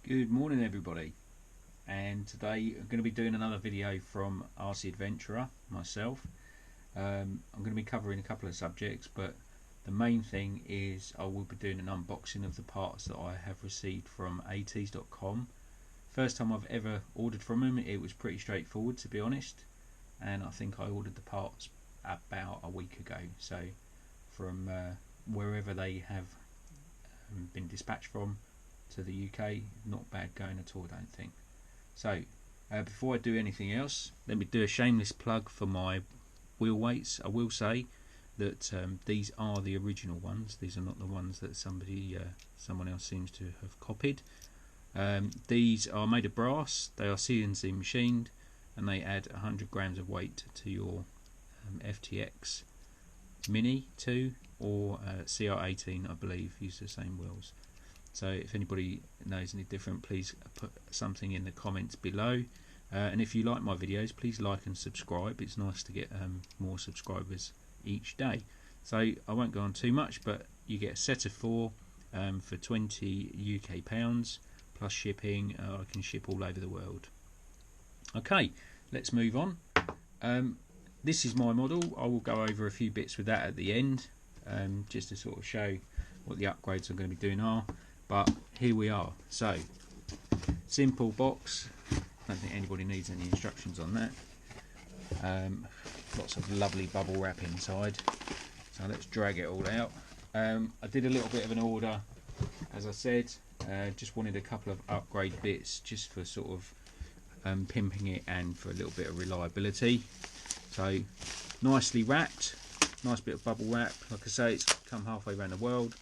Good morning everybody, and today I'm going to be doing another video from RC Adventurer myself. I'm going to be covering a couple of subjects, but the main thing is I will be doing an unboxing of the parts that I have received from ATs.com. First time I've ever ordered from them. It was pretty straightforward, to be honest, and I think I ordered the parts about a week ago, so from wherever they have been dispatched from to the UK, not bad going at all, I don't think. So before I do anything else, let me do a shameless plug for my wheel weights. I will say that these are the original ones. These are not the ones that someone else seems to have copied. These are made of brass, they are CNC machined, and they add 100 grams of weight to your FTX Mini 2 or CR18, I believe, use the same wheels. So if anybody knows any different, please put something in the comments below. And if you like my videos, please like and subscribe. It's nice to get more subscribers each day. So I won't go on too much, but you get a set of 4 for 20 UK pounds plus shipping. I can ship all over the world. Okay, let's move on. This is my model. I will go over a few bits with that at the end, just to sort of show what the upgrades I'm going to be doing are. But here we are. So, simple box. I don't think anybody needs any instructions on that. Lots of lovely bubble wrap inside. So let's drag it all out. I did a little bit of an order, as I said. Just wanted a couple of upgrade bits, just for sort of pimping it and for a little bit of reliability. So, nicely wrapped. Nice bit of bubble wrap. Like I say, it's come halfway around the world,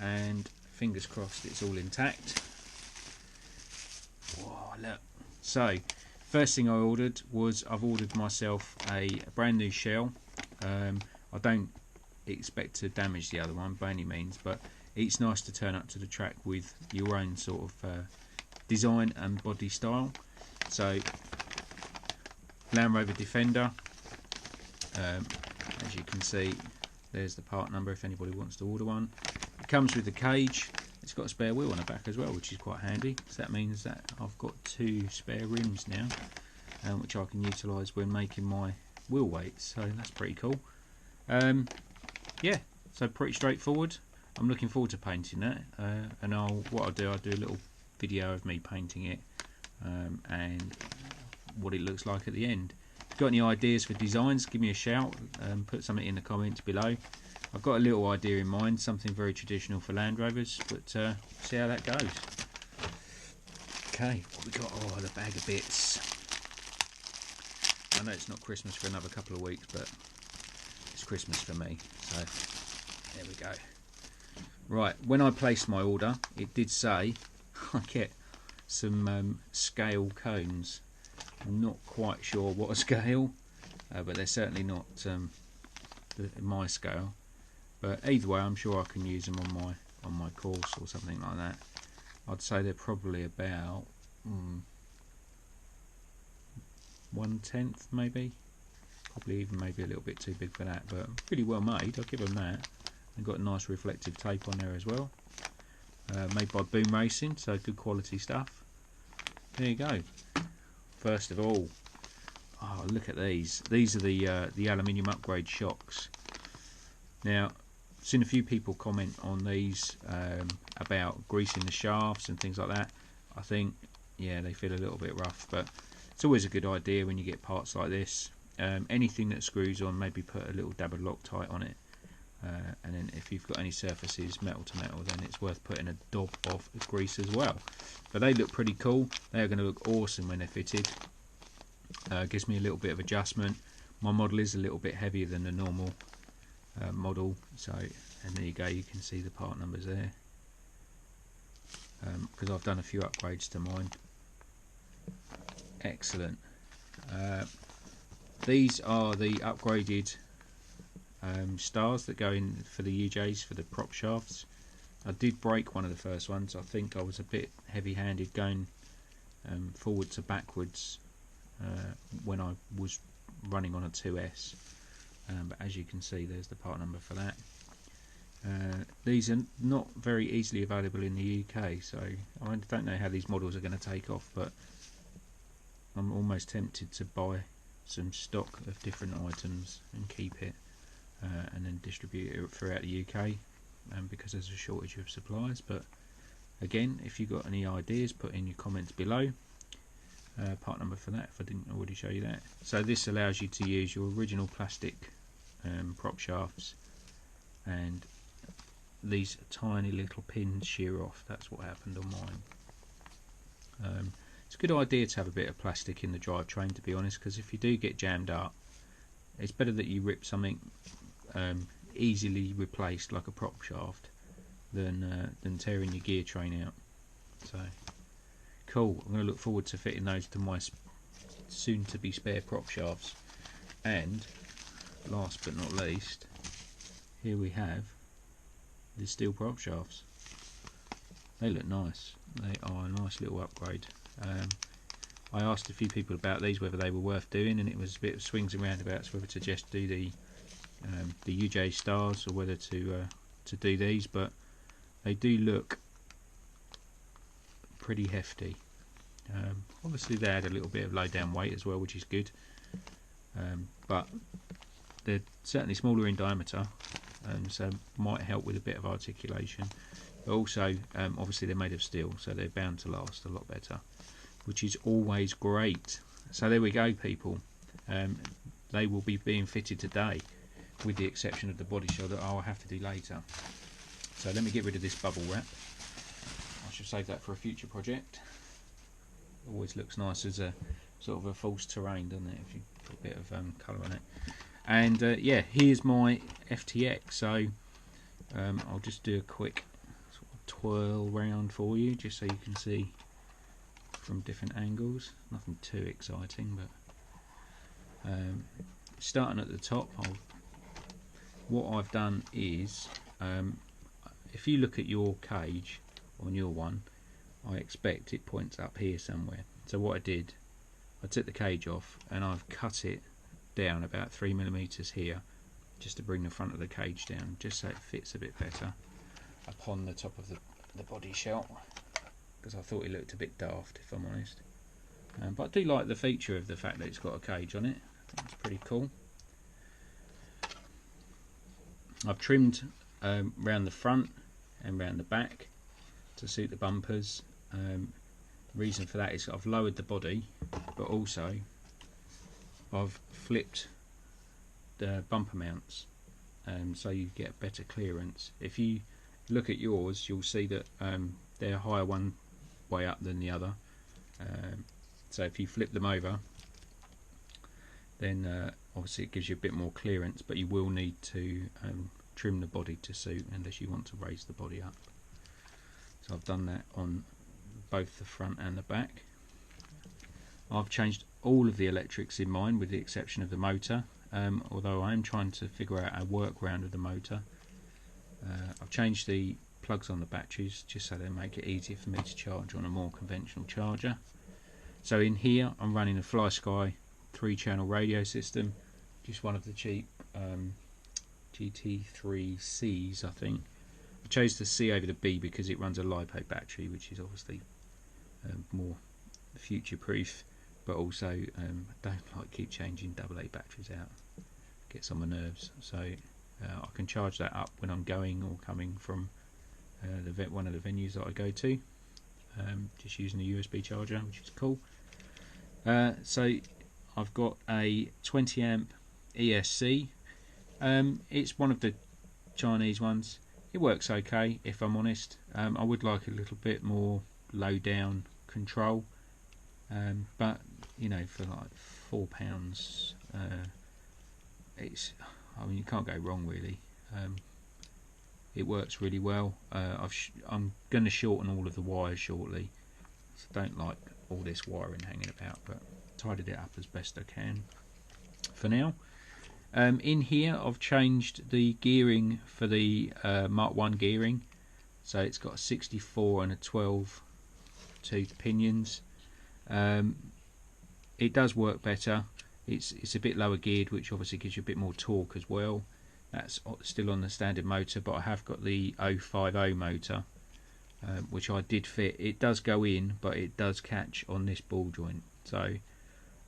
and fingers crossed it's all intact. Whoa, look. So first thing I ordered was, I've ordered myself a brand new shell. I don't expect to damage the other one by any means, but it's nice to turn up to the track with your own sort of design and body style. So Land Rover Defender, as you can see, there's the part number if anybody wants to order one. It comes with a cage. It's got a spare wheel on the back as well, which is quite handy. So that means that I've got 2 spare rims now, which I can utilise when making my wheel weights. So that's pretty cool. Yeah, so pretty straightforward. I'm looking forward to painting that, and what I'll do a little video of me painting it, and what it looks like at the end. If you've got any ideas for designs, give me a shout. Put something in the comments below. I've got a little idea in mind, something very traditional for Land Rovers, but see how that goes. Okay, what we got? Oh, the bag of bits. I know it's not Christmas for another couple of weeks, but it's Christmas for me, so there we go. Right, when I placed my order, it did say I get some scale cones. I'm not quite sure what a scale, but they're certainly not my scale. But either way, I'm sure I can use them on my course or something like that. I'd say they're probably about 1/10 maybe. Probably even maybe a little bit too big for that, but pretty well made. I'll give them that. They've got a nice reflective tape on there as well. Made by Boom Racing, so good quality stuff. There you go. First of all, oh, look at these. These are the aluminium upgrade shocks. Now, I've seen a few people comment on these about greasing the shafts and things like that. I think, yeah, they feel a little bit rough, but it's always a good idea when you get parts like this. Anything that screws on, maybe put a little dab of Loctite on it, and then if you've got any surfaces, metal to metal, then it's worth putting a dob of grease as well. But they look pretty cool. They are going to look awesome when they're fitted. Gives me a little bit of adjustment. My model is a little bit heavier than the normal model, so, and there you go, you can see the part numbers there, because I've done a few upgrades to mine. Excellent. These are the upgraded stars that go in for the UJs for the prop shafts. I did break one of the first ones. I think I was a bit heavy-handed going forward to backwards when I was running on a 2S. But as you can see, there's the part number for that. these are not very easily available in the UK, so I don't know how these models are going to take off, but I'm almost tempted to buy some stock of different items and keep it and then distribute it throughout the UK because there's a shortage of supplies. But again, if you've got any ideas, put in your comments below. Part number for that, if I didn't already show you that. So this allows you to use your original plastic prop shafts, and these tiny little pins shear off. That's what happened on mine. It's a good idea to have a bit of plastic in the drivetrain, to be honest, because if you do get jammed up, it's better that you rip something easily replaced like a prop shaft than tearing your gear train out. So cool. I'm going to look forward to fitting those to my soon to be spare prop shafts. And last but not least, here we have the steel prop shafts. They look nice. They are a nice little upgrade. I asked a few people about these, whether they were worth doing, and it was a bit of swings and roundabouts whether to just do the UJ stars or whether to do these, but they do look pretty hefty. Obviously they add a little bit of low down weight as well, which is good, but they're certainly smaller in diameter, so might help with a bit of articulation. But also obviously they're made of steel, so they're bound to last a lot better, which is always great. So there we go, people. They will be being fitted today, with the exception of the body shell that I'll have to do later. So let me get rid of this bubble wrap. I should save that for a future project. Always looks nice as a sort of a false terrain, doesn't it, if you put a bit of colour on it. And yeah, here's my FTX. So I'll just do a quick sort of twirl round for you, just so you can see from different angles. Nothing too exciting, but starting at the top, what I've done is, if you look at your cage on your one, I expect it points up here somewhere. So what I did, I took the cage off and I've cut it down about 3mm here, just to bring the front of the cage down, just so it fits a bit better upon the top of the body shell, because I thought it looked a bit daft, if I'm honest. But I do like the feature of the fact that it's got a cage on it. It's pretty cool. I've trimmed round the front and round the back to suit the bumpers. Reason for that is I've lowered the body, but also I've flipped the bumper mounts, so you get better clearance. If you look at yours, you'll see that they're higher one way up than the other. So if you flip them over, then obviously it gives you a bit more clearance, but you will need to trim the body to suit, unless you want to raise the body up. So I've done that on both the front and the back. I've changed all of the electrics in mine with the exception of the motor, although I am trying to figure out a workaround of the motor. I've changed the plugs on the batteries just so they make it easier for me to charge on a more conventional charger. So in here I'm running a FlySky 3-channel radio system, just one of the cheap GT3Cs, I think. I chose the C over the B because it runs a LiPo battery, which is obviously more future proof, but also I don't like keep changing AA batteries out, it gets on my nerves. So I can charge that up when I'm going or coming from one of the venues that I go to, just using a USB charger, which is cool. So I've got a 20 amp ESC. It's one of the Chinese ones. It works okay, if I'm honest. I would like a little bit more low down control, but you know, for like £4, I mean, you can't go wrong really. It works really well. I'm going to shorten all of the wires shortly, so I don't like all this wiring hanging about, but tidied it up as best I can for now. In here I've changed the gearing for the Mark 1 gearing, so it's got a 64 and a 12 tooth pinions. It does work better. It's a bit lower geared, which obviously gives you a bit more torque as well. That's still on the standard motor, but I have got the 050 motor, which I did fit. It does go in, but it does catch on this ball joint. So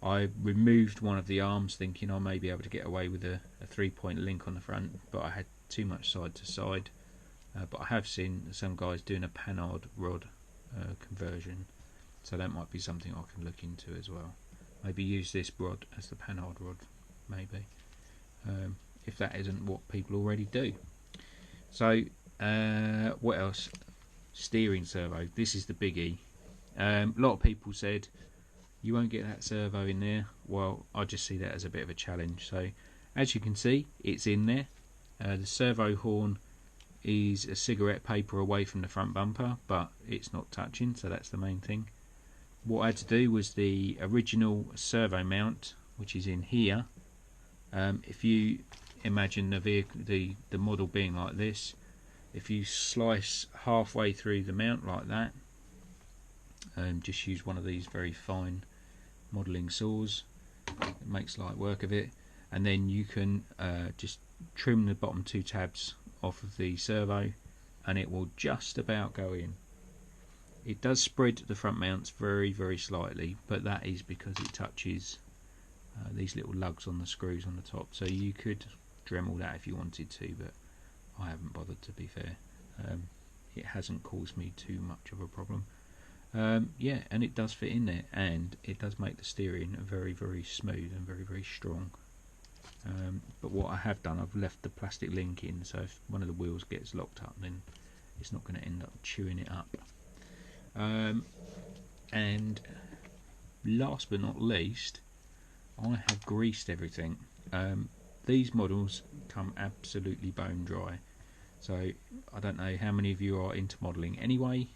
I removed one of the arms thinking I may be able to get away with a 3-point link on the front, but I had too much side to side. But I have seen some guys doing a panhard rod conversion, so that might be something I can look into as well. Maybe use this rod as the panhard rod, maybe, if that isn't what people already do. So what else? Steering servo. This is the biggie. A lot of people said you won't get that servo in there. Well, I just see that as a bit of a challenge. So as you can see, it's in there. The servo horn is a cigarette paper away from the front bumper, but it's not touching, so that's the main thing. What I had to do was the original servo mount, which is in here. If you imagine the vehicle, the model being like this, if you slice halfway through the mount like that, just use one of these very fine modelling saws, it makes light work of it, and then you can just trim the bottom 2 tabs off of the servo and it will just about go in. It does spread the front mounts very, very slightly, but that is because it touches these little lugs on the screws on the top. So you could Dremel that if you wanted to, but I haven't bothered, to be fair. It hasn't caused me too much of a problem. Yeah, and it does fit in there, and it does make the steering very, very smooth and very, very strong. But what I have done, I've left the plastic link in, so if one of the wheels gets locked up, then it's not going to end up chewing it up. And last but not least, I have greased everything. These models come absolutely bone dry, so I don't know how many of you are into modelling anyway,